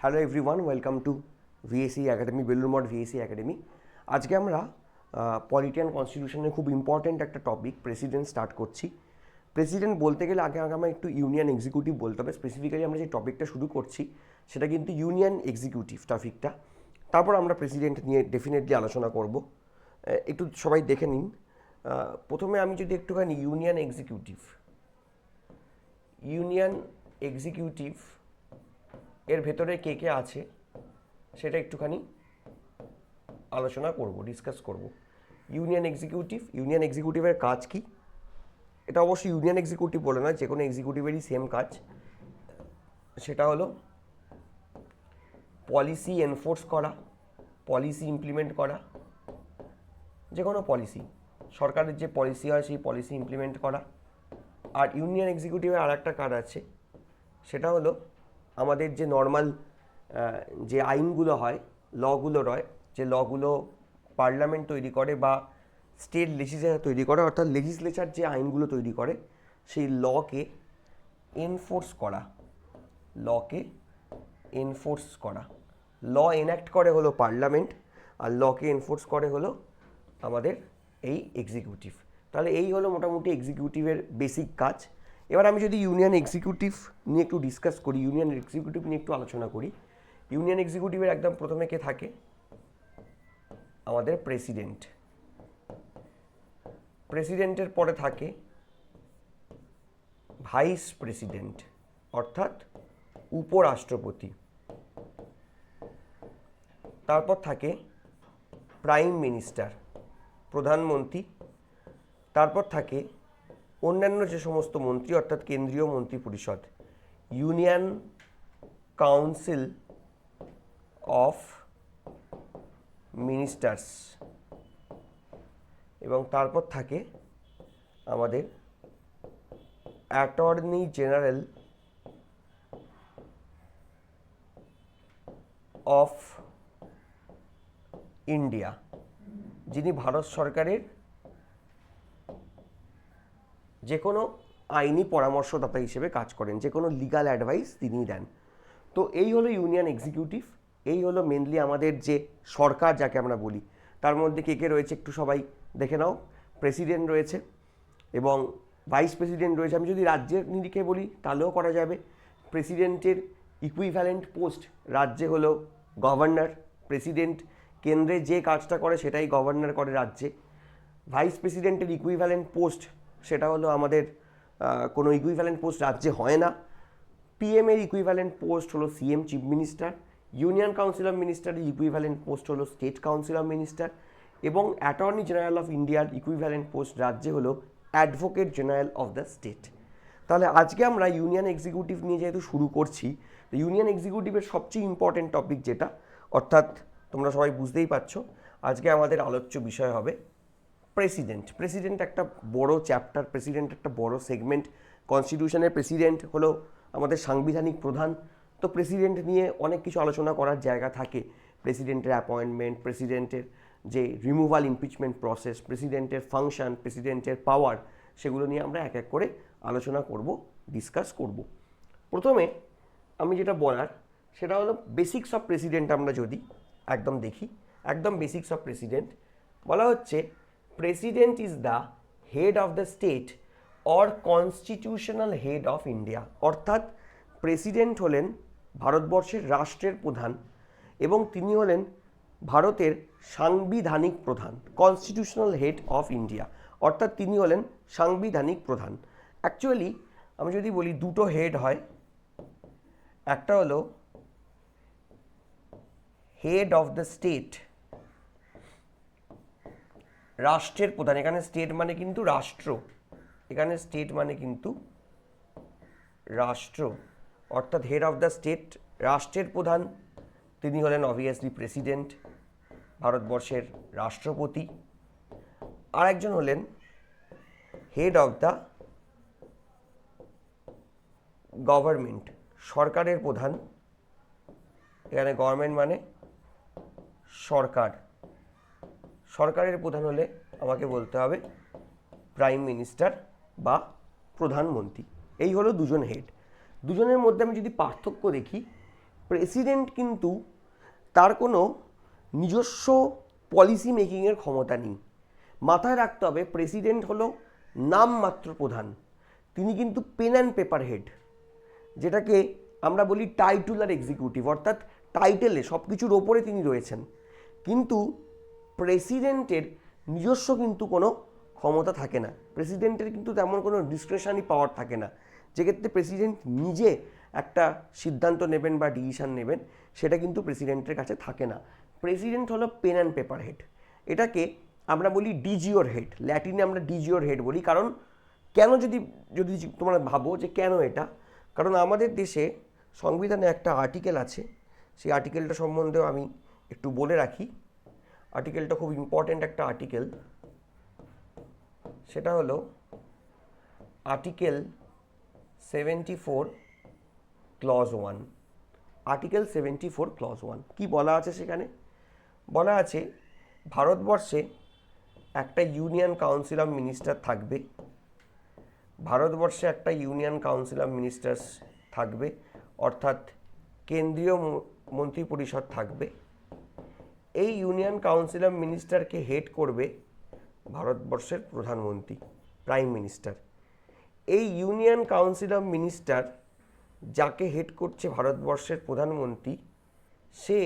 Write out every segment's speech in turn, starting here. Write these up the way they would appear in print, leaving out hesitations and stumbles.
Hello everyone, welcome to ভিএসি academy, Belur Math ভিএসি academy. আজকে আমরা polity and কনস্টিটিউশনের খুব ইম্পর্ট্যান্ট একটা টপিক প্রেসিডেন্ট স্টার্ট করছি। প্রেসিডেন্ট বলতে গেলে আগে আমার একটু ইউনিয়ন এক্সিকিউটিভ বলতে হবে। স্পেসিফিক্যালি আমরা যে টপিকটা শুরু করছি সেটা কিন্তু ইউনিয়ন এক্সিকিউটিভ টপিকটা। তারপর আমরা প্রেসিডেন্ট নিয়ে ডেফিনেটলি আলোচনা করব। একটু সবাই দেখে নিন। প্রথমে আমি যদি একটুখানি ইউনিয়ন এক্সিকিউটিভ এর ভেতরে কে কে আছে সেটা একটুখানি আলোচনা করব, ডিসকাস করব। ইউনিয়ন এক্সিকিউটিভের কাজ কি? এটা অবশ্যই ইউনিয়ন এক্সিকিউটিভ বলে না, যে কোনো এক্সিকিউটিভেরই সেম কাজ। সেটা হলো পলিসি এনফোর্স করা, পলিসি ইমপ্লিমেন্ট করা, যে কোনো পলিসি, সরকারের যে পলিসি হয় সেই পলিসি ইমপ্লিমেন্ট করা। আর ইউনিয়ন এক্সিকিউটিভের আর একটা কাজ আছে, সেটা হলো আমাদের যে নর্মাল যে আইনগুলো হয়, লগুলো রয়, যে লগুলো পার্লামেন্ট তৈরি করে বা স্টেট লেজিসলেচার তৈরি করে, অর্থাৎ লেজিসলেচার যে আইনগুলো তৈরি করে সেই লকে এনফোর্স করা, ল এনঅ্যাক্ট করে হলো পার্লামেন্ট, আর লকে এনফোর্স করে হলো আমাদের এই এক্সিকিউটিভ। তাহলে এই হলো মোটামুটি এক্সিকিউটিভের বেসিক কাজ। এবার আমি যদি ইউনিয়ন এক্সিকিউটিভ নিয়ে একটু ডিসকাস করি, ইউনিয়ন এক্সিকিউটিভ নিয়ে একটু আলোচনা করি। ইউনিয়ন এক্সিকিউটিভের একদম প্রথমে কে থাকে? আমাদের প্রেসিডেন্ট। প্রেসিডেন্টের পরে থাকে ভাইস প্রেসিডেন্ট, অর্থাৎ উপরাষ্ট্রপতি। তারপর থাকে প্রাইম মিনিস্টার, প্রধানমন্ত্রী। তারপর থাকে অন্যান্য যে সমস্ত মন্ত্রী, অর্থাৎ কেন্দ্রীয় মন্ত্রী পরিষদ, ইউনিয়ন কাউন্সিল অফ মিনিস্টার্স। এবং তারপর থাকে আমাদের অ্যাটর্নি জেনারেল অফ ইন্ডিয়া, যিনি ভারত সরকারের যে কোনো আইনি পরামর্শদাতা হিসেবে কাজ করেন, যে কোনো লিগাল অ্যাডভাইস তিনিই দেন। তো এই হলো ইউনিয়ন এক্সিকিউটিভ, এই হলো মেনলি আমাদের যে সরকার যাকে আমরা বলি। তার মধ্যে কে কে রয়েছে একটু সবাই দেখে নাও। প্রেসিডেন্ট রয়েছে এবং ভাইস প্রেসিডেন্ট রয়েছে। আমি যদি রাজ্যের নিরিখে বলি তাহলেও করা যাবে। প্রেসিডেন্টের ইকুইভ্যালেন্ট পোস্ট রাজ্যে হলো গভর্নর। প্রেসিডেন্ট কেন্দ্রে যে কাজটা করে সেটাই গভর্নর করে রাজ্যে। ভাইস প্রেসিডেন্টের ইকুইভ্যালেন্ট পোস্ট সেটা হলো আমাদের কোনো ইকুইভ্যালেন্ট পোস্ট রাজ্যে হয় না। পিএম এর ইকুইভ্যালেন্ট পোস্ট হলো CM, chief minister. Union council of মিনিস্টারের ইকুইভ্যালেন্ট পোস্ট হলো স্টেট কাউন্সিল অফ মিনিস্টার। এবং অ্যাটর্নি জেনারেল অফ ইন্ডিয়ার ইকুইভ্যালেন্ট পোস্ট রাজ্যে হলো advocate general of the state. তাহলে আজকে আমরা ইউনিয়ন এক্সিকিউটিভ নিয়ে যেহেতু শুরু করছি, তো ইউনিয়ন এক্সিকিউটিভের সবচেয়ে ইম্পর্টেন্ট টপিক যেটা, অর্থাৎ তোমরা সবাই বুঝতেই পারছো, আজকে আমাদের আলোচ্য বিষয় হবে প্রেসিডেন্ট। প্রেসিডেন্ট একটা বড় চ্যাপ্টার, প্রেসিডেন্ট একটা বড় সেগমেন্ট। কনস্টিটিউশনের প্রেসিডেন্ট হলো আমাদের সাংবিধানিক প্রধান। তো প্রেসিডেন্ট নিয়ে অনেক কিছু আলোচনা করার জায়গা থাকে। প্রেসিডেন্টের অ্যাপয়েন্টমেন্ট, প্রেসিডেন্টের যে রিমুভাল ইমপিচমেন্ট প্রসেস, প্রেসিডেন্টের ফাংশন, প্রেসিডেন্টের পাওয়ার, সেগুলো নিয়ে আমরা এক এক করে আলোচনা করব, ডিসকাস করব। প্রথমে আমি যেটা বলার সেটা হলো বেসিক্স অফ প্রেসিডেন্ট। আমরা যদি একদম দেখি, একদম বেসিক্স অফ প্রেসিডেন্ট বলা হচ্ছে president is the head of the state or constitutional head of India. অর্থাৎ প্রেসিডেন্ট হলেন ভারতবর্ষের রাষ্ট্রের প্রধান এবং তিনি হলেন ভারতের সাংবিধানিক প্রধান, কনস্টিটিউশনাল হেড অফ ইন্ডিয়া। অর্থাৎ তিনি হলেন সাংবিধানিক প্রধান। অ্যাকচুয়ালি আমি যদি বলি দুটো হেড হয়, একটা হলো হেড অফ দ্য স্টেট, রাষ্ট্রের প্রধান। এখানে স্টেট মানে কিন্তু রাষ্ট্র, এখানে স্টেট মানে কিন্তু রাষ্ট্র, অর্থাৎ হেড অফ দ্য স্টেট, রাষ্ট্রের প্রধান। তিনি হলেন অবভিয়াসলি প্রেসিডেন্ট, ভারতবর্ষের রাষ্ট্রপতি। আর একজন হলেন হেড অফ দ্য গভর্নমেন্ট, সরকারের প্রধান। এখানে গভর্নমেন্ট মানে সরকার, সরকারের প্রধান হলে আমাকে বলতে হবে প্রাইম মিনিস্টার বা প্রধানমন্ত্রী। এই হলো দুজন হেড। দুজনের মধ্যে আমি যদি পার্থক্য দেখি, প্রেসিডেন্ট কিন্তু তার কোনো নিজস্ব পলিসি মেকিংয়ের ক্ষমতা নেই। মাথায় রাখতে হবে প্রেসিডেন্ট হলো নামমাত্র প্রধান, তিনি কিন্তু পেন অ্যান্ড পেপার হেড, যেটাকে আমরা বলি টাইটুলার এক্সিকিউটিভ, অর্থাৎ টাইটেলে সব কিছুর ওপরে তিনি রয়েছেন। কিন্তু প্রেসিডেন্টের নিজস্ব কিন্তু কোনো ক্ষমতা থাকে না, প্রেসিডেন্টের কিন্তু তেমন কোনো ডিসক্রিশনারি পাওয়ার থাকে না, যেক্ষেত্রে প্রেসিডেন্ট নিজে একটা সিদ্ধান্ত নেবেন বা ডিসিশন নেবেন সেটা কিন্তু প্রেসিডেন্টের কাছে থাকে না। প্রেসিডেন্ট হলো পেন অ্যান্ড পেপার হেড, এটাকে আমরা বলি ডিজিওর হেড, ল্যাটিনে আমরা ডিজিওর হেড বলি। কারণ কেন, যদি যদি তোমরা ভাবো যে কেন এটা, কারণ আমাদের দেশে সংবিধানে একটা আর্টিকেল আছে, সেই আর্টিকেলটা সম্বন্ধেও আমি একটু বলে রাখি। আর্টিকেলটা খুব ইম্পর্ট্যান্ট একটা আর্টিকেল, সেটা হলো আর্টিকেল 74 ক্লজ 1। আর্টিকেল 74 ক্লজ 1 কি বলা আছে সেখানে? বলা আছে ভারতবর্ষে একটা ইউনিয়ন কাউন্সিল অফ মিনিস্টার থাকবে, ভারতবর্ষে একটা ইউনিয়ন কাউন্সিল অফ মিনিস্টার্স থাকবে, অর্থাৎ কেন্দ্রীয় মন্ত্রী পরিষদ থাকবে। এই ইউনিয়ন কাউন্সিল অফ মিনিস্টারকে হেড করবে ভারতবর্ষের প্রধানমন্ত্রী, প্রাইম মিনিস্টার। এই ইউনিয়ন কাউন্সিল অফ মিনিস্টার যাকে হেড করছে ভারতবর্ষের প্রধানমন্ত্রী, সে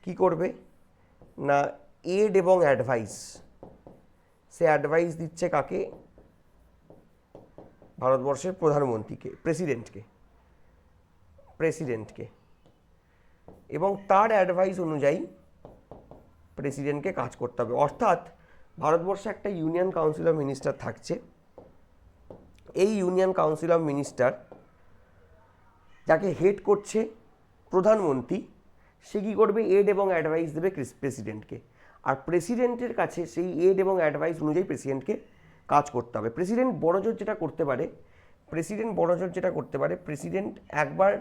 কি করবে না এড এবং অ্যাডভাইস, সে অ্যাডভাইস দিচ্ছে কাকে? ভারতবর্ষের প্রধানমন্ত্রীকে, প্রেসিডেন্টকে, এবং তার অ্যাডভাইস অনুযায়ী প্রেসিডেন্টকে কাজ করতে হবে। অর্থাৎ ভারতবর্ষে একটা ইউনিয়ন কাউন্সিল অফ মিনিস্টার থাকছে, এই ইউনিয়ন কাউন্সিল অফ মিনিস্টার যাকে হেড করছে প্রধানমন্ত্রী, সে কী করবে? এড এবং অ্যাডভাইস দেবে প্রেসিডেন্টকে, আর প্রেসিডেন্টের কাছে সেই এড এবং অ্যাডভাইস অনুযায়ী প্রেসিডেন্টকে কাজ করতে হবে। প্রেসিডেন্ট বড়জোর যেটা করতে পারে, প্রেসিডেন্ট একবার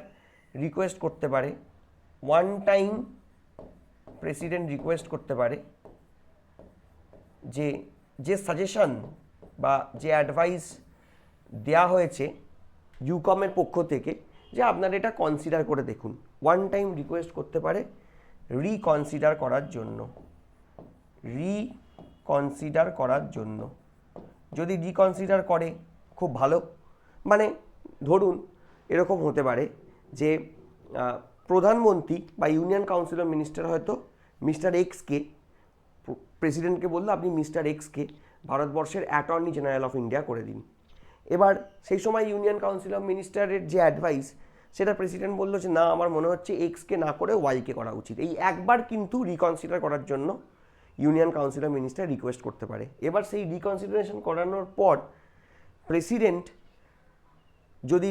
রিকোয়েস্ট করতে পারে, ওয়ান টাইম প্রেসিডেন্ট রিকোয়েস্ট করতে পারে যে সাজেশন বা যে অ্যাডভাইস দেয়া হয়েছে ইউকমের পক্ষ থেকে, যে আপনারা এটা কনসিডার করে দেখুন, ওয়ান টাইম রিকোয়েস্ট করতে পারে রিকনসিডার করার জন্য। যদি রিকনসিডার করে খুব ভালো, মানে ধরুন এরকম হতে পারে যে প্রধানমন্ত্রী বা ইউনিয়ন কাউন্সিল অফ মিনিস্টার হয়তো মিস্টার এক্সকে, প্রেসিডেন্টকে বললো আপনি মিস্টার এক্সকে ভারতবর্ষের অ্যাটর্নি জেনারেল অফ ইন্ডিয়া করে দিন। এবার সেই সময় ইউনিয়ন কাউন্সিল অফ মিনিস্টারের যে অ্যাডভাইস, সেটা প্রেসিডেন্ট বললো যে না, আমার মনে হচ্ছে এক্সকে না করে ওয়াইকে করা উচিত। এই একবার কিন্তু রিকনসিডার করার জন্য union council of minister request করতে পারে। এবার সেই রিকনসিডারেশন করানোর পর প্রেসিডেন্ট যদি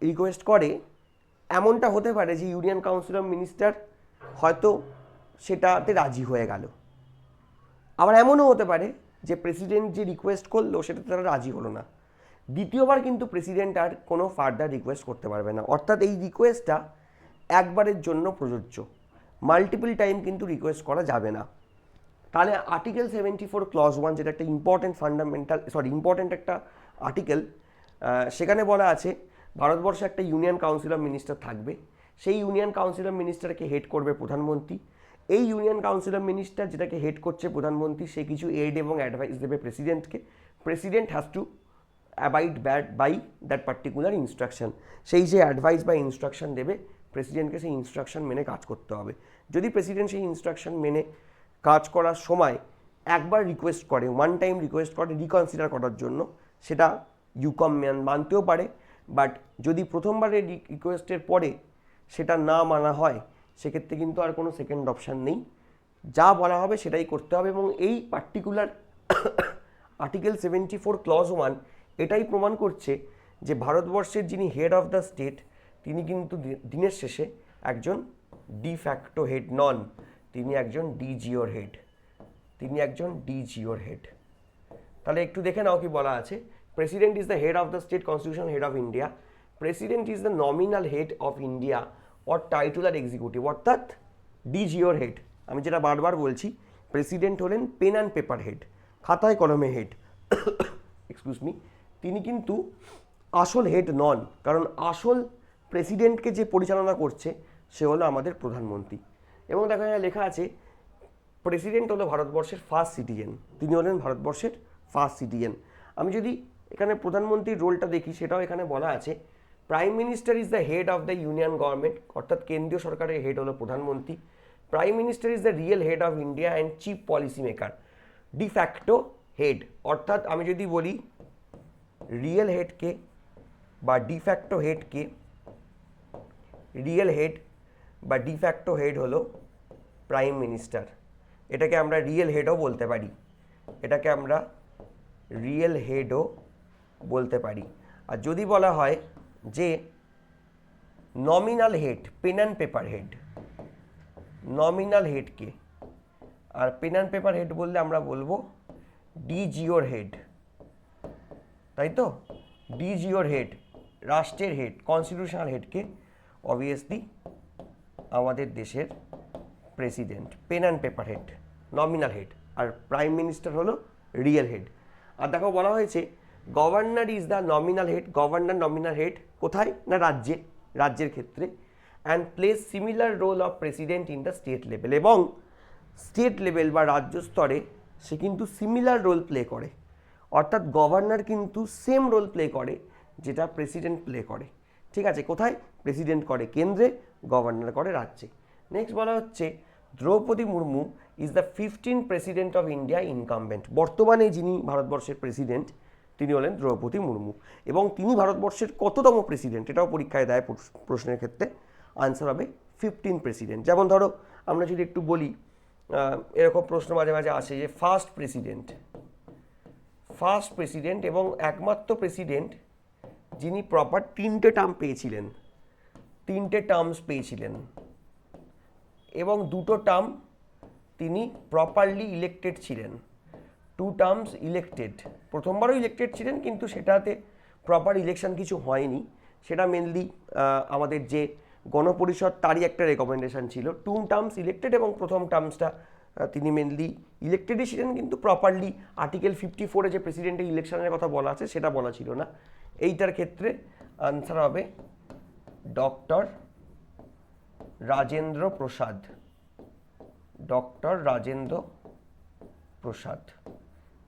রিকোয়েস্ট করে, এমনটা হতে পারে যে ইউনিয়ন কাউন্সিল অফ মিনিস্টার হয়তো সেটাতে রাজি হয়ে গেল, আবার এমনও হতে পারে যে প্রেসিডেন্ট যে রিকোয়েস্ট করলো সেটাতে তারা রাজি হলো না। দ্বিতীয়বার কিন্তু প্রেসিডেন্ট আর কোনো ফার্দার রিকোয়েস্ট করতে পারবে না, অর্থাৎ এই রিকোয়েস্টটা একবারের জন্য প্রযোজ্য, মাল্টিপল টাইম কিন্তু রিকোয়েস্ট করা যাবে না। তাহলে আর্টিকেল 74 ক্লজ 1, যেটা একটা ইম্পর্টেন্ট একটা আর্টিকেল, সেখানে বলা আছে ভারতবর্ষে একটা ইউনিয়ন কাউন্সিল অফ মিনিস্টার থাকবে, সেই ইউনিয়ন কাউন্সিল অফ মিনিস্টারকে হেড করবে প্রধানমন্ত্রী। এই ইউনিয়ন কাউন্সিল অফ মিনিস্টার যেটাকে হেড করছে প্রধানমন্ত্রী, সে কিছু এড এবং অ্যাডভাইস দেবে প্রেসিডেন্টকে। President has to abide by that particular instruction. সেই যে অ্যাডভাইস বা ইনস্ট্রাকশন দেবে, প্রেসিডেন্টকে সেই ইনস্ট্রাকশন মেনে কাজ করতে হবে। যদি প্রেসিডেন্ট সেই ইনস্ট্রাকশন মেনে কাজ করার সময় একবার রিকোয়েস্ট করে, ওয়ান টাইম রিকোয়েস্ট করে রিকনসিডার করার জন্য, সেটা ইউকম মানতেও পারে। বাট যদি প্রথমবারের রিকোয়েস্টের পরে সেটা না মানা হয়, সেক্ষেত্রে কিন্তু আর কোনো সেকেন্ড অপশান নেই, যা বলা হবে সেটাই করতে হবে। এবং এই পার্টিকুলার আর্টিকেল 74 ক্লজ 1 এটাই প্রমাণ করছে যে ভারতবর্ষের যিনি হেড অফ দ্য স্টেট, তিনি কিন্তু দিনের শেষে একজন ডিফ্যাক্টো হেড নন, তিনি একজন ডিজিওর হেড। তাহলে একটু দেখে নাও কি বলা আছে। President is the head of the state constitution head of India. President is the nominal head of India or titular executive, অর্থাৎ ডিজিওর হেড। আমি যেটা বারবার বলছি, প্রেসিডেন্ট হলেন পেন অ্যান্ড পেপার হেড, খাতায় কলমে হেড, তিনি কিন্তু আসল হেড নন, কারণ আসল প্রেসিডেন্টকে যে পরিচালনা করছে সে হলো আমাদের প্রধানমন্ত্রী। এবং দেখো এখানে লেখা আছে প্রেসিডেন্ট হলো ভারতবর্ষের ফার্স্ট সিটিজেন, তিনি হলেন ভারতবর্ষের ফার্স্ট সিটিজেন। আমি যদি এখানে প্রধানমন্ত্রীর রোলটা দেখি সেটাও এখানে বলা আছে prime minister is the head of the union government, অর্থাৎ কেন্দ্রীয় সরকারের হেড হলো প্রধানমন্ত্রী। Prime minister is the real head of India and chief policy maker. De facto head, অর্থাৎ আমি যদি বলি রিয়েল হেডকে বা ডিফ্যাক্টো হেডকে, রিয়েল হেড বা ডিফ্যাক্টো হেড হলো প্রাইম মিনিস্টার। এটাকে আমরা রিয়েল হেডও বলতে পারি, এটাকে আমরা রিয়েল হেডও বলতে পারি। আর যদি বলা হয় যে nominal head, pen and paper head, nominal হেডকে, আর পেন অ্যান্ড পেপার হেড বললে আমরা বলবো ডিজিওর হেড, তাই তো? ডিজিওর হেড, রাষ্ট্রের হেড, কনস্টিটিউশনাল হেডকে অবভিয়াসলি আমাদের দেশের president, pen and paper head, nominal head, আর প্রাইম মিনিস্টার হলো রিয়েল হেড। আর দেখো বলা হয়েছে governor is the nominal head, governor nominal head কোথায় না রাজ্যে, রাজ্যের ক্ষেত্রে, and plays similar role of president in the state level, এবং স্টেট লেভেল বা রাজ্য স্তরে সে কিন্তু সিমিলার রোল প্লে করে, অর্থাৎ গভর্নর কিন্তু সেম রোল প্লে করে যেটা প্রেসিডেন্ট প্লে করে। ঠিক আছে, কোথায়? প্রেসিডেন্ট করে কেন্দ্রে, গভর্নর করে রাজ্যে। নেক্সট বলা হচ্ছে Droupadi Murmu is the 15th president of India incumbent. বর্তমানে যিনি ভারতবর্ষের প্রেসিডেন্ট তিনি হলেন দ্রৌপদী মুর্মু, এবং তিনি ভারতবর্ষের কততম প্রেসিডেন্ট এটাও পরীক্ষায় দেয় প্রশ্নের ক্ষেত্রে। আনসার হবে 15th প্রেসিডেন্ট। যেমন ধরো আমরা যদি একটু বলি, এরকম প্রশ্ন মাঝে মাঝে আসে যে ফার্স্ট প্রেসিডেন্ট এবং একমাত্র প্রেসিডেন্ট যিনি প্রপার 3টে টার্ম পেয়েছিলেন, 3টে টার্মস পেয়েছিলেন, এবং 2টো টার্ম তিনি প্রপারলি ইলেক্টেড ছিলেন, 2 টার্মস ইলেক্টেড। প্রথমবারও ইলেক্টেড ছিলেন কিন্তু সেটাতে প্রপার ইলেকশন কিছু হয়নি, সেটা মেনলি আমাদের যে গণপরিষদ তারই একটা রেকমেন্ডেশন ছিল। 2 টার্মস ইলেক্টেড এবং প্রথম টার্মসটা তিনি মেনলি ইলেক্টেডই ছিলেন, কিন্তু প্রপারলি আর্টিকেল 54-এ যে প্রেসিডেন্টের ইলেকশনের কথা বলা আছে সেটা বলা ছিল না। এইটার ক্ষেত্রে আনসার হবে ডক্টর রাজেন্দ্র প্রসাদ, ডক্টর রাজেন্দ্র প্রসাদ।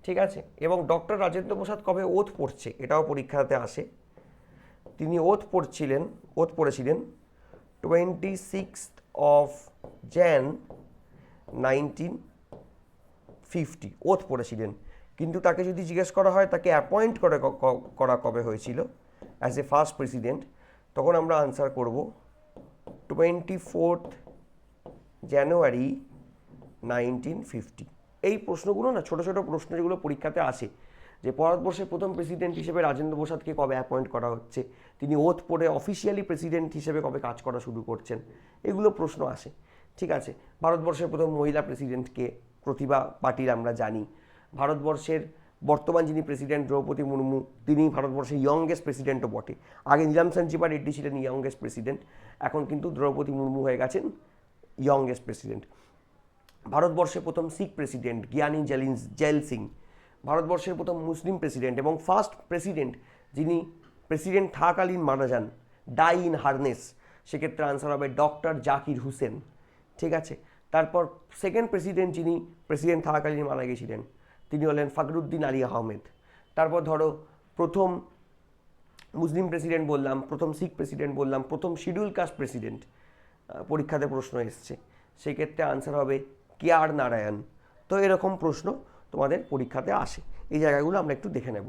ঠিক আছে, এবং ডক্টর রাজেন্দ্র প্রসাদ কবে ওথ পড়ছে এটাও পরীক্ষাতে আসে। তিনি ওথ পড়েছিলেন 26th of Jan 1950 ওথ পড়েছিলেন, কিন্তু তাকে যদি জিজ্ঞেস করা হয় তাকে অ্যাপয়েন্ট করা কবে হয়েছিল অ্যাজ এ ফার্স্ট প্রেসিডেন্ট, তখন আমরা আনসার করব 24th January 1950। এই প্রশ্নগুলো না ছোটো ছোটো প্রশ্ন যেগুলো পরীক্ষাতে আসে, যে ভারতবর্ষের প্রথম প্রেসিডেন্ট হিসেবে রাজেন্দ্র প্রসাদকে কবে অ্যাপয়েন্ট করা হচ্ছে, তিনি ওথ পড়ে অফিসিয়ালি প্রেসিডেন্ট হিসেবে কবে কাজ করা শুরু করছেন, এগুলো প্রশ্ন আসে। ঠিক আছে, ভারতবর্ষের প্রথম মহিলা প্রেসিডেন্টকে প্রতিভা পাটিল আমরা জানি। ভারতবর্ষের বর্তমান যিনি প্রেসিডেন্ট দ্রৌপদী মুর্মু, তিনি ভারতবর্ষের ইয়ংগেস্ট প্রেসিডেন্টও বটে। আগে নীলাম সঞ্জিবা রেড্ডি ছিলেন ইয়ংগেস্ট প্রেসিডেন্ট, এখন কিন্তু দ্রৌপদী মুর্মু হয়ে গেছেন ইয়ংগেস্ট প্রেসিডেন্ট। ভারতবর্ষের প্রথম শিখ প্রেসিডেন্ট জ্ঞানী জেল সিং। ভারতবর্ষের প্রথম মুসলিম প্রেসিডেন্ট এবং ফার্স্ট প্রেসিডেন্ট যিনি প্রেসিডেন্ট থাকাকালীন মারা যান, ডাই ইন হারনেস, সেক্ষেত্রে আনসার হবে ডক্টর জাকির হুসেন। ঠিক আছে, তারপর সেকেন্ড প্রেসিডেন্ট যিনি প্রেসিডেন্ট থাকাকালীন মারা গেছিলেন তিনি হলেন ফখরুদ্দিন আলী আহমেদ। তারপর ধরো প্রথম মুসলিম প্রেসিডেন্ট বললাম, প্রথম শিখ প্রেসিডেন্ট বললাম, প্রথম শিডিউল কাস্ট প্রেসিডেন্ট পরীক্ষাতে প্রশ্ন এসছে, সেক্ষেত্রে আনসার হবে কেআর নারায়ণ। তো এরকম প্রশ্ন তোমাদের পরীক্ষাতে আসে, এই জায়গাগুলো আমরা একটু দেখে নেব।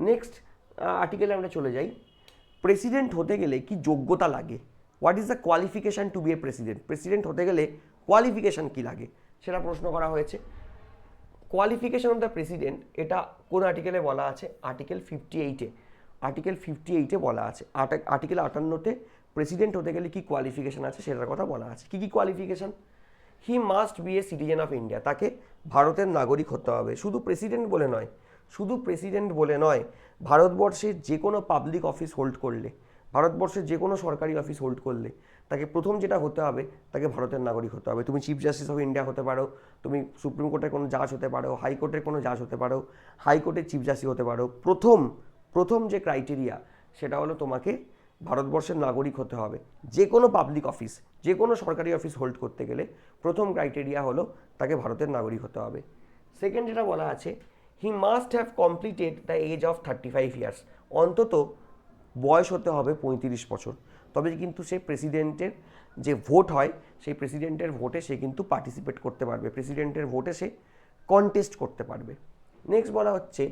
নেক্সট আর্টিকেলে আমরা চলে যাই, প্রেসিডেন্ট হতে গেলে কি যোগ্যতা লাগে, what is the qualification to be a president, president হতে গেলে কোয়ালিফিকেশান কী লাগে সেটা প্রশ্ন করা হয়েছে। কোয়ালিফিকেশান অফ দ্য প্রেসিডেন্ট এটা কোন আর্টিকেলে বলা আছে, আর্টিকেল 58-এ, আর্টিকেল 58-এ বলা আছে। আর্টিকেল 58-তে প্রেসিডেন্ট হতে গেলে কি কোয়ালিফিকেশান আছে সেটার কথা বলা আছে। কী কী qualification? He must be a citizen of India, তাকে ভারতের নাগরিক হতে হবে। শুধু প্রেসিডেন্ট বলে নয়, ভারতবর্ষের যে কোনো পাবলিক অফিস হোল্ড করলে, ভারতবর্ষের যে কোনো সরকারি অফিস হোল্ড করলে তাকে প্রথম যেটা হতে হবে, তাকে ভারতের নাগরিক হতে হবে। তুমি চিফ জাস্টিস অফ ইন্ডিয়া হতে পারো, তুমি সুপ্রিম কোর্টের কোনো জাজ হতে পারো, হাইকোর্টের কোনো জাজ হতে পারো, হাইকোর্টের চিফ জাস্টিস হতে পারো। প্রথম যে ক্রাইটেরিয়া সেটা হলো তোমাকে ভারতবর্ষের নাগরিক হতে হবে। যে কোনো পাবলিক অফিস, যে কোনো সরকারি অফিস হোল্ড করতে গেলে প্রথম ক্রাইটেরিয়া হলো তাকে ভারতের নাগরিক হতে হবে। সেকেন্ড যেটা বলা আছে, he must have completed the age of 35 years, অন্তত বয়স হতে হবে 35 বছর, তবে কিন্তু সে প্রেসিডেন্টের যে ভোট হয় সেই প্রেসিডেন্টের ভোটে সে কিন্তু পার্টিসিপেট করতে পারবে, প্রেসিডেন্টের ভোটে সে কন্টেস্ট করতে পারবে। নেক্সট বলা হচ্ছে,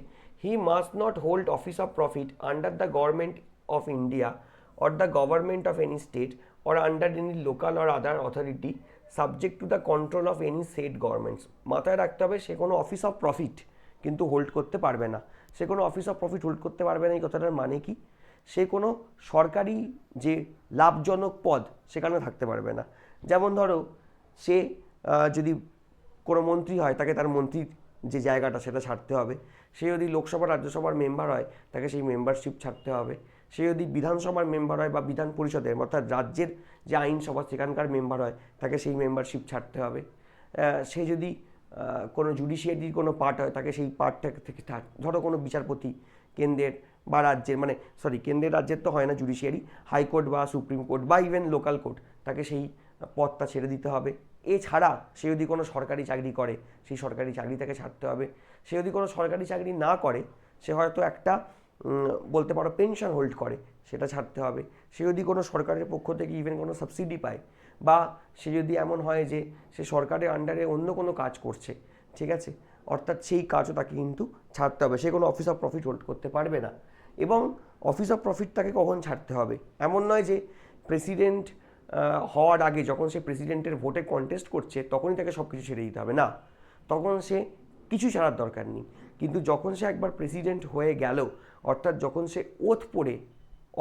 he must not hold office of profit under the government of India or the government of any state or under any local or other authority subject to the control of any state governments। মাথায় রাখতে হবে সে কোনো office of profit কিন্তু hold করতে পারবে না। সে কোনো office of profit hold করতে পারবে না, এই কথাটার মানে কি? সে কোনো সরকারি যে লাভজনক পদ সেখানে থাকতে পারবে না। যেমন ধরো সে যদি কোনো মন্ত্রী হয় তাকে তার মন্ত্রীর যে জায়গাটা সেটা ছাড়তে হবে। সে যদি লোকসভা রাজ্যসভার মেম্বার হয় তাকে সেই মেম্বারশিপ ছাড়তে হবে। সে যদি বিধানসভার মেম্বার হয় বা বিধান পরিষদের অর্থাৎ রাজ্যের যে আইনসভা সেখানকার মেম্বার হয় তাকে সেই মেম্বারশিপ ছাড়তে হবে। সে যদি কোনো জুডিশিয়ারির কোনো পার্ট হয় তাকে সেই পার্টটা থেকে ধরো কোনো বিচারপতি কেন্দ্রের বা রাজ্যের, মানে কেন্দ্রের রাজ্যের তো হয় না জুডিশিয়ারি, হাইকোর্ট বা সুপ্রিম কোর্ট বা ইভেন লোকাল কোর্ট, তাকে সেই পদটা ছেড়ে দিতে হবে। এছাড়া সে যদি কোনো সরকারি চাকরি করে সেই সরকারি চাকরি তাকে ছাড়তে হবে। সে যদি কোনো সরকারি চাকরি না করে, সে হয়তো একটা বলতে পারো পেনশন হোল্ড করে, সেটা ছাড়তে হবে। সে যদি কোনো সরকারের পক্ষ থেকে ইভেন কোনো সাবসিডি পায়, বা সে যদি এমন হয় যে সে সরকারের আন্ডারে অন্য কোনো কাজ করছে, ঠিক আছে, অর্থাৎ সেই কাজও তাকে কিন্তু ছাড়তে হবে। সে কোনো অফিস অফ প্রফিট হোল্ড করতে পারবে না। এবং অফিস অফ প্রফিট তাকে কখন ছাড়তে হবে? এমন নয় যে প্রেসিডেন্ট হওয়ার আগে যখন সে প্রেসিডেন্টের ভোটে কন্টেস্ট করছে তখনই তাকে সব কিছু ছেড়ে দিতে হবে, না, তখন সে কিছু ছাড়ার দরকার নেই। কিন্তু যখন সে একবার প্রেসিডেন্ট হয়ে গেল, অর্থাৎ যখন সে ওথ পড়ে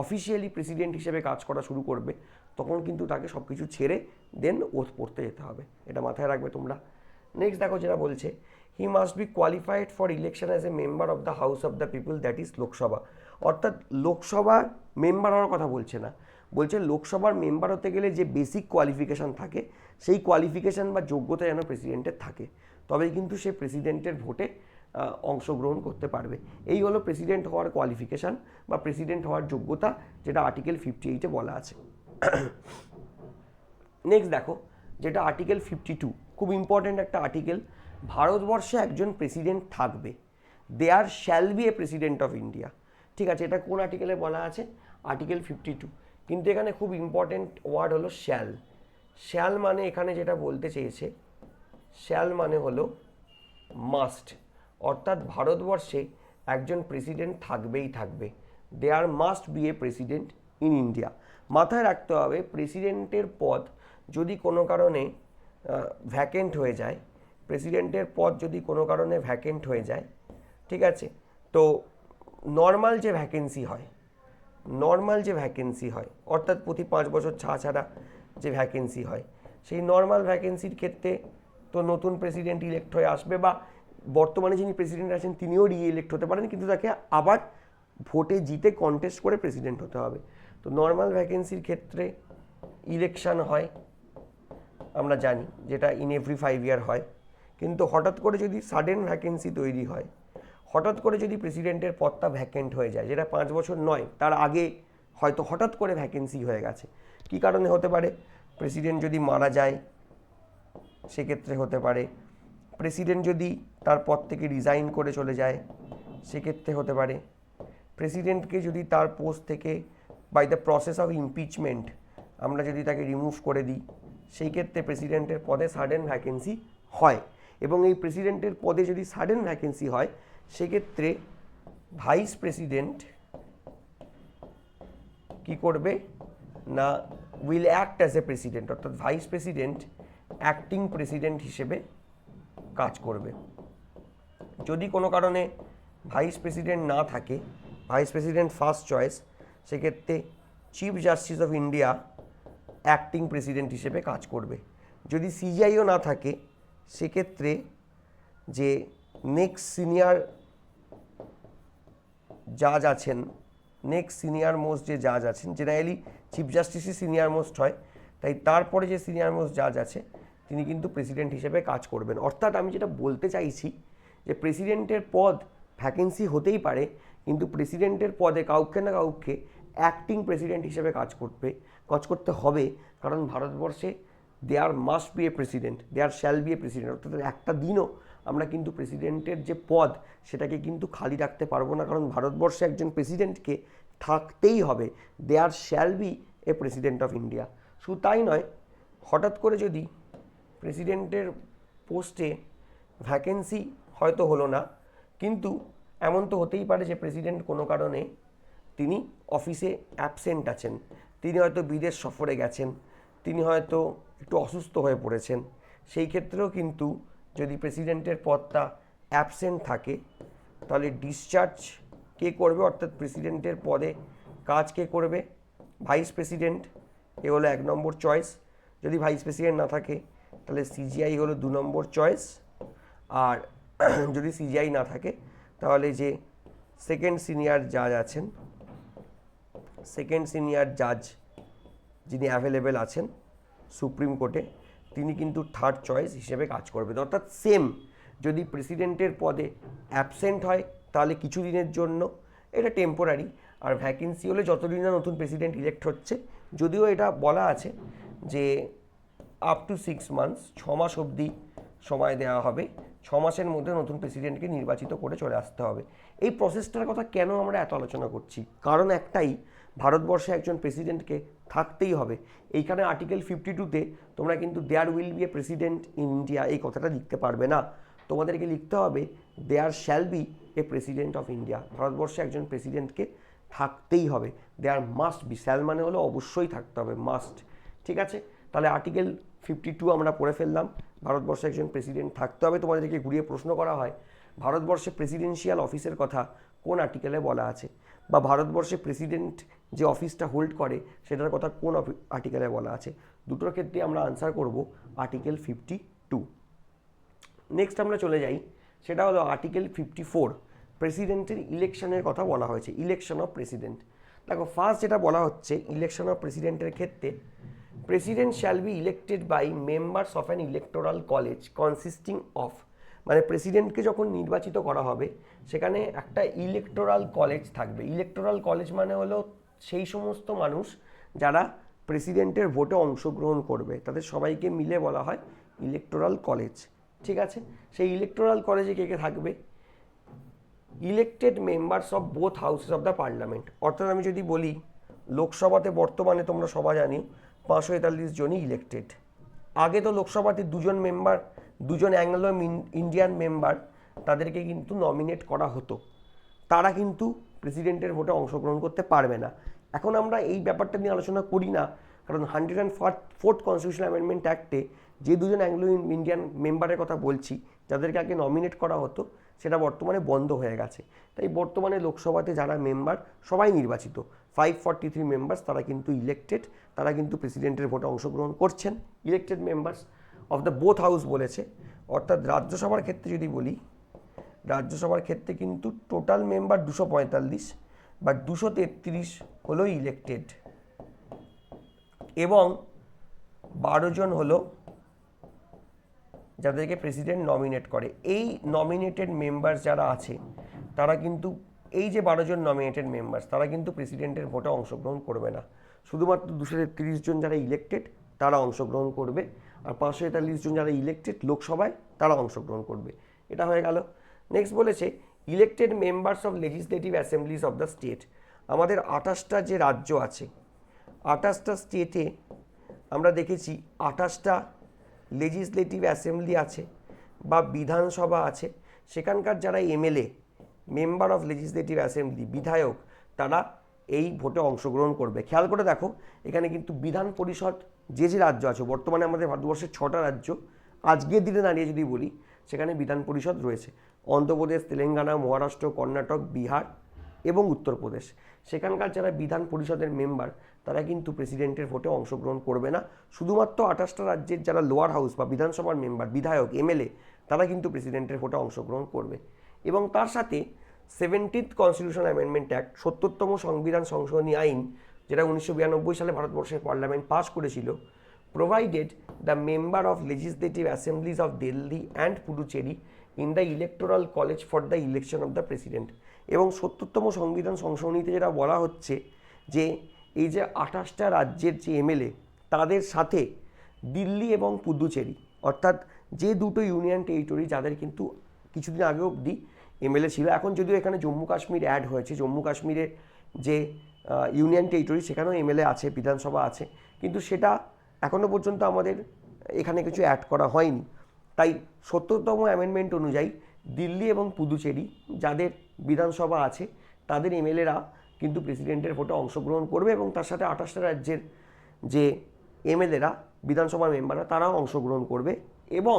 অফিসিয়ালি প্রেসিডেন্ট হিসেবে কাজ করা শুরু করবে, তখন কিন্তু তাকে সব কিছু ছেড়ে দেন ওথ পড়তে যেতে হবে। এটা মাথায় রাখবে তোমরা। নেক্সট দেখো যেটা বলছে, হি must B qualified for election as a member of the house of the people, that is Lok Sabha. অর্থাৎ লোকসভার মেম্বার হওয়ার কথা বলছে না, বলছে লোকসভার মেম্বার হতে গেলে যে বেসিক কোয়ালিফিকেশান থাকে সেই কোয়ালিফিকেশান বা যোগ্যতা যেন প্রেসিডেন্টের থাকে, তবেই কিন্তু সে প্রেসিডেন্টের ভোটে অংশগ্রহণ করতে পারবে। এই হলো প্রেসিডেন্ট হওয়ার কোয়ালিফিকেশান বা প্রেসিডেন্ট হওয়ার যোগ্যতা, যেটা আর্টিকেল 58-এ বলা আছে। নেক্সট দেখো যেটা আর্টিকেল 52, খুব ইম্পর্ট্যান্ট একটা আর্টিকেল। ভারতবর্ষে একজন প্রেসিডেন্ট থাকবে, there shall be a president of India. ঠিক আছে, এটা কোন আর্টিকেলে বলা আছে? আর্টিকেল 52। কিন্তু এখানে খুব ইম্পর্ট্যান্ট ওয়ার্ড হলো শ্যাল। শ্যাল মানে এখানে যেটা বলতে চেয়েছে, শ্যাল মানে হলো মাস্ট, অর্থাৎ ভারতবর্ষে একজন প্রেসিডেন্ট থাকবেই থাকবে। There must be a president in India. মাথায় রাখতে হবে প্রেসিডেন্টের পদ যদি কোনো কারণে ভ্যাকেন্ট হয়ে যায়, প্রেসিডেন্টের পদ যদি কোনো কারণে ভ্যাকেন্ট হয়ে যায়, ঠিক আছে, তো নর্মাল যে ভ্যাকেন্সি হয় অর্থাৎ প্রতি 5 বছর ছাড়া যে ভ্যাকেন্সি হয়, সেই নর্মাল ভ্যাকেন্সির ক্ষেত্রে তো নতুন প্রেসিডেন্ট ইলেক্ট হয়ে আসবে, বা বর্তমানে যিনি প্রেসিডেন্ট আছেন তিনিও রিইলেক্ট হতে পারেন, কিন্তু তাকে আবার ভোটে জিতে কন্টেস্ট করে প্রেসিডেন্ট হতে হবে। তো নর্মাল ভ্যাকেন্সির ক্ষেত্রে ইলেকশন হয় আমরা জানি, যেটা ইন এভরি 5 ইয়ার হয়। কিন্তু হঠাৎ করে যদি সাডেন ভ্যাকেন্সি তৈরি হয়, হঠাৎ করে যদি প্রেসিডেন্টের পদটা ভ্যাকেন্ট হয়ে যায়, যেটা 5 বছর নয় তার আগে হয়তো হঠাৎ করে ভ্যাকেন্সি হয়ে গেছে, কী কারণে হতে পারে? প্রেসিডেন্ট যদি মারা যায় সেক্ষেত্রে হতে পারে, প্রেসিডেন্ট যদি তার পদ থেকে রিজাইন করে চলে যায় সেক্ষেত্রে হতে পারে, প্রেসিডেন্টকে যদি তার পোস্ট থেকে by the process of impeachment আমরা যদি তাকে রিমুভ করে দিই, সেই ক্ষেত্রে প্রেসিডেন্টের পদে সাডেন ভ্যাকেন্সি হয়। এবং এই প্রেসিডেন্টের পদে যদি সাডেন ভ্যাকেন্সি হয় সেক্ষেত্রে ভাইস প্রেসিডেন্ট কি করবে না, will act as a president, অর্থাৎ ভাইস প্রেসিডেন্ট অ্যাক্টিং প্রেসিডেন্ট হিসেবে কাজ করবে। যদি কোনো কারণে ভাইস প্রেসিডেন্ট না থাকে, ভাইস প্রেসিডেন্ট ফার্স্ট চয়েস, সেক্ষেত্রে chief justice of India acting president হিসেবে কাজ করবে। যদি সিজিআইও না থাকে সেক্ষেত্রে যে নেক্সট সিনিয়র জাজ আছেন, নেক্সট সিনিয়র মোস্ট যে জাজ আছেন, জেনারেলি চিফ জাস্টিসই সিনিয়র মোস্ট হয়, তাই তারপরে যে সিনিয়র মোস্ট জাজ আছে তিনি কিন্তু প্রেসিডেন্ট হিসেবে কাজ করবেন। অর্থাৎ আমি যেটা বলতে চাইছি যে প্রেসিডেন্টের পদ ভ্যাকেন্সি হতেই পারে, কিন্তু প্রেসিডেন্টের পদে কাউকে না কাউকে অ্যাক্টিং প্রেসিডেন্ট হিসেবে কাজ করতে হবে, কারণ ভারতবর্ষে there must be a president, there shall be a president. অর্থাৎ একটা দিনও আমরা কিন্তু প্রেসিডেন্টের যে পদ সেটাকে কিন্তু খালি রাখতে পারবো না, কারণ ভারতবর্ষে একজন প্রেসিডেন্টকে থাকতেই হবে। There shall be a president of India. শুধু তাই নয়, হঠাৎ করে যদি প্রেসিডেন্টের পোস্টে ভ্যাকেন্সি হয়তো হলো না, কিন্তু এমন তো হতেই পারে যে প্রেসিডেন্ট কোনো কারণে তিনি অফিসে অ্যাবসেন্ট আছেন, তিনি হয়তো বিদেশ সফরে গেছেন, তিনি হয়তো একটু অসুস্থ হয়ে পড়েছেন। সেই ক্ষেত্রেও কিন্তু যদি প্রেসিডেন্টের পদটা অ্যাবসেন্ট থাকে, তাহলে ডিসচার্জ কে করবে, অর্থাৎ প্রেসিডেন্টের পদে কাজ কে করবে? Vice president. এ হলো 1 নম্বর চয়েস। যদি ভাইস প্রেসিডেন্ট না থাকে তাহলে সিজিআই হলো 2 নম্বর চয়েস। আর যদি সিজিআই না থাকে তাহলে যে সেকেন্ড সিনিয়র জাজ যিনি অ্যাভেলেবেল আছেন সুপ্রিম কোর্টে, তিনি কিন্তু থার্ড চয়েস হিসেবে কাজ করবেন। অর্থাৎ সেম, যদি প্রেসিডেন্টের পদে অ্যাবসেন্ট হয় তাহলে কিছু দিনের জন্য, এটা টেম্পোরারি। আর ভ্যাকেন্সি হলে যতদিন না নতুন প্রেসিডেন্ট ইলেক্ট হচ্ছে, যদিও এটা বলা আছে যে আপ টু 6 মান্থস, 6 মাস অবধি সময় দেওয়া হবে, 6 মাসের মধ্যে নতুন প্রেসিডেন্টকে নির্বাচিত করে চলে আসতে হবে। এই প্রসেসটার কথা কেন আমরা এত আলোচনা করছি? কারণ একটাই, ভারতবর্ষে একজন প্রেসিডেন্টকে থাকতেই হবে। এইখানে আর্টিকেল 52-তে তোমরা কিন্তু there will be a president in India এই কথাটা লিখতে পারবে না, তোমাদেরকে লিখতে হবে there shall be a president of India. ভারতবর্ষে একজন প্রেসিডেন্টকে থাকতেই হবে, দেয়ার মাস্ট বি, শ্যাল মানে হলো অবশ্যই থাকতে হবে, মাস্ট। ঠিক আছে, তাহলে আর্টিকেল 52 আমরা পড়ে ফেললাম, ভারতবর্ষে একজন প্রেসিডেন্ট থাকতে হবে। তোমাদেরকে ঘুরিয়ে প্রশ্ন করা হয় ভারতবর্ষে প্রেসিডেন্সিয়াল অফিসের কথা কোন আর্টিকেলে বলা আছে, বা ভারতবর্ষে প্রেসিডেন্ট যে অফিসটা হোল্ড করে সেটার কথা কোন আর্টিকেলে বলা আছে। দুটোর ক্ষেত্রে আমরা আনসার করব আর্টিকেল 52। নেক্সট আমরা চলে যাই, সেটা হলো আর্টিকেল 54, প্রেসিডেন্টের ইলেকশনের কথা বলা হয়েছে, ইলেকশন অফ প্রেসিডেন্ট। দেখো, ফার্স্ট যেটা বলা হচ্ছে ইলেকশন অফ প্রেসিডেন্টের ক্ষেত্রে, president shall be elected by members of an electoral college consisting of, মানে প্রেসিডেন্টকে যখন নির্বাচিত করা হবে সেখানে একটা ইলেকটোরাল কলেজ থাকবে। ইলেকটোরাল কলেজ মানে হলো সেই সমস্ত মানুষ যারা প্রেসিডেন্টের ভোটে অংশগ্রহণ করবে, তাদের সবাইকে মিলে বলা হয় ইলেকটোরাল কলেজ। ঠিক আছে, সেই ইলেকটোরাল কলেজে কে কে থাকবে? Elected members of both houses of the parliament. অর্থাৎ আমি যদি বলি, লোকসভাতে বর্তমানে তোমরা সবাই জানি 543 জনই ইলেক্টেড। আগে তো লোকসভাতে দুজন অ্যাংলো ইন্ডিয়ান মেম্বার, তাদেরকে কিন্তু নমিনেট করা হতো, তারা কিন্তু প্রেসিডেন্টের ভোটে অংশগ্রহণ করতে পারবে না। এখন আমরা এই ব্যাপারটা নিয়ে আলোচনা করি না, কারণ 104th কনস্টিটিউশন অ্যামেন্ডমেন্ট অ্যাক্টে যে দুজন অ্যাংলো ইন্ডিয়ান মেম্বারের কথা বলছি, যাদেরকে আগে নমিনেট করা হতো, সেটা বর্তমানে বন্ধ হয়ে গেছে। তাই বর্তমানে লোকসভাতে যারা মেম্বার সবাই নির্বাচিত, 543 মেম্বার্স, তারা কিন্তু ইলেক্টেড, তারা কিন্তু প্রেসিডেন্টের ভোটে অংশগ্রহণ করছেন। Elected members of the both house বলেছে, অর্থাৎ রাজ্যসভার ক্ষেত্রে যদি বলি, রাজ্যসভার ক্ষেত্রে কিন্তু টোটাল মেম্বার 245 বা 233 হলো ইলেক্টেড, এবং 12 জন হলো যাদেরকে প্রেসিডেন্ট নমিনেট করে। এই নমিনেটেড মেম্বার্স যারা আছে তারা কিন্তু, এই যে 12 জন নমিনেটেড মেম্বার্স, তারা কিন্তু প্রেসিডেন্টের ভোটে অংশগ্রহণ করবে না। শুধুমাত্র 233 জন যারা ইলেক্টেড তারা অংশগ্রহণ করবে, আর 543 জন যারা ইলেক্টেড লোকসভায় তারা অংশগ্রহণ করবে। এটা হয়ে গেল। নেক্সট বলেছে elected members of legislative Assembly's of the state. আমাদের 28টা যে রাজ্য আছে, 28টা স্টেটে আমরা দেখেছি 28টা লেজিসলেটিভ অ্যাসেম্বলি আছে বা বিধানসভা আছে। সেখানকার যারা MLA, member of legislative assembly, বিধায়ক, তারা এই ভোটে অংশগ্রহণ করবে। খেয়াল করে দেখো, এখানে কিন্তু বিধান পরিষদ যে রাজ্য আছে, বর্তমানে আমাদের ভারতবর্ষের 6টা রাজ্য, আজকের দিনে দাঁড়িয়ে যদি বলি সেখানে বিধান পরিষদ রয়েছে, অন্ধ্রপ্রদেশ, তেলেঙ্গানা, মহারাষ্ট্র, কর্ণাটক, বিহার এবং উত্তরপ্রদেশ। সেখানকার যারা বিধান পরিষদের মেম্বার, তারা কিন্তু প্রেসিডেন্টের ভোটে অংশগ্রহণ করবে না। শুধুমাত্র 28টা রাজ্যের যারা লোয়ার হাউস বা বিধানসভার মেম্বার, বিধায়ক, এমএলএ, তারা কিন্তু প্রেসিডেন্টের ভোটে অংশগ্রহণ করবে। এবং তার সাথে 70th কনস্টিটিউশন অ্যামেন্ডমেন্ট অ্যাক্ট, 70তম সংবিধান সংশোধনী আইন, যেটা 1992 সালে ভারতবর্ষের পার্লামেন্ট পাস করেছিল, provided the member of legislative assemblies of Delhi and Puducherry in the electoral college for the election of the president। এবং 70তম সংবিধান সংশোধনীতে যেটা বলা হচ্ছে যে এই যে 28টা রাজ্যের যে এমএলএ তাদের সাথে দিল্লি এবং পুদুচেরি অর্থাৎ যে দুটো ইউনিয়ন টেরিটরি যাদের কিন্তু কিছুদিন আগে অবধি এমএলএ ছিল, এখন যদিও এখানে জম্মু কাশ্মীর অ্যাড হয়েছে, জম্মু কাশ্মীরের যে ইউনিয়ন টেরিটরি সেখানেও এমএলএ আছে, বিধানসভা আছে, কিন্তু সেটা এখনও পর্যন্ত আমাদের এখানে কিছু অ্যাড করা হয়নি। তাই 70তম অ্যামেন্ডমেন্ট অনুযায়ী দিল্লি এবং পুদুচেরি যাদের বিধানসভা আছে তাদের এমএলএরা কিন্তু প্রেসিডেন্টের ভোটে অংশগ্রহণ করবে এবং তার সাথে 28টা রাজ্যের যে এমএলএরা বিধানসভা মেম্বাররা তারাও অংশগ্রহণ করবে এবং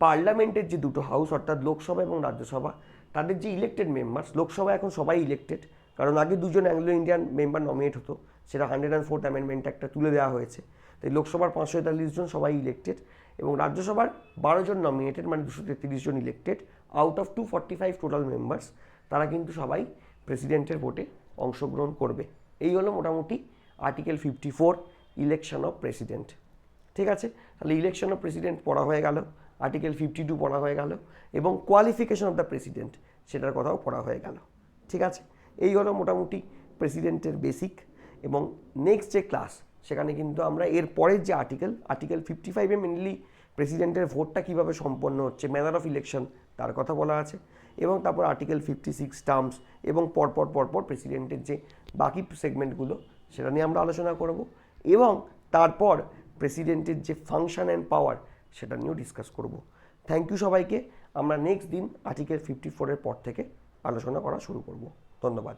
পার্লামেন্টের যে দুটো হাউস অর্থাৎ লোকসভা এবং রাজ্যসভা তাদের যে ইলেক্টেড মেম্বার্স, লোকসভা এখন সবাই ইলেক্টেড, কারণ আগে দুজন অ্যাংলো ইন্ডিয়ান মেম্বার নমিনেট হতো, সেটা 104th অ্যামেন্ডমেন্ট একটা তুলে দেওয়া হয়েছে। তাই লোকসভার 543 জন সবাই ইলেক্টেড এবং রাজ্যসভার 12 জন নমিনেটেড, মানে 233 জন elected out of 245 total members, তারা কিন্তু সবাই প্রেসিডেন্টের ভোটে অংশগ্রহণ করবে। এই হলো মোটামুটি আর্টিকেল 54 ইলেকশন অফ প্রেসিডেন্ট। ঠিক আছে, তাহলে ইলেকশন অফ প্রেসিডেন্ট পড়া হয়ে গেল, আর্টিকেল 52 পড়া হয়ে গেল এবং কোয়ালিফিকেশন অফ দ্য প্রেসিডেন্ট সেটার কথাও পড়া হয়ে গেল। ঠিক আছে, এই হলো মোটামুটি প্রেসিডেন্টের বেসিক। এবং নেক্সট যে ক্লাস সেখানে কিন্তু আমরা এর পরের যে আর্টিকেল 55-এ মেনলি প্রেসিডেন্টের ভোটটা কীভাবে সম্পন্ন হচ্ছে, ম্যানার অফ ইলেকশন তার কথা বলা আছে, এবং তারপর আর্টিকেল 56 টার্মস এবং পরপর প্রেসিডেন্টের যে বাকি সেগমেন্টগুলো সেটা নিয়ে আমরা আলোচনা করব এবং তারপর প্রেসিডেন্টের যে ফাংশন অ্যান্ড পাওয়ার সেটা নিয়েও ডিসকাস করব। থ্যাংক ইউ সবাইকে। আমরা নেক্সট দিন আর্টিকেল 54-এর পর থেকে আলোচনা করা শুরু করব। ধন্যবাদ।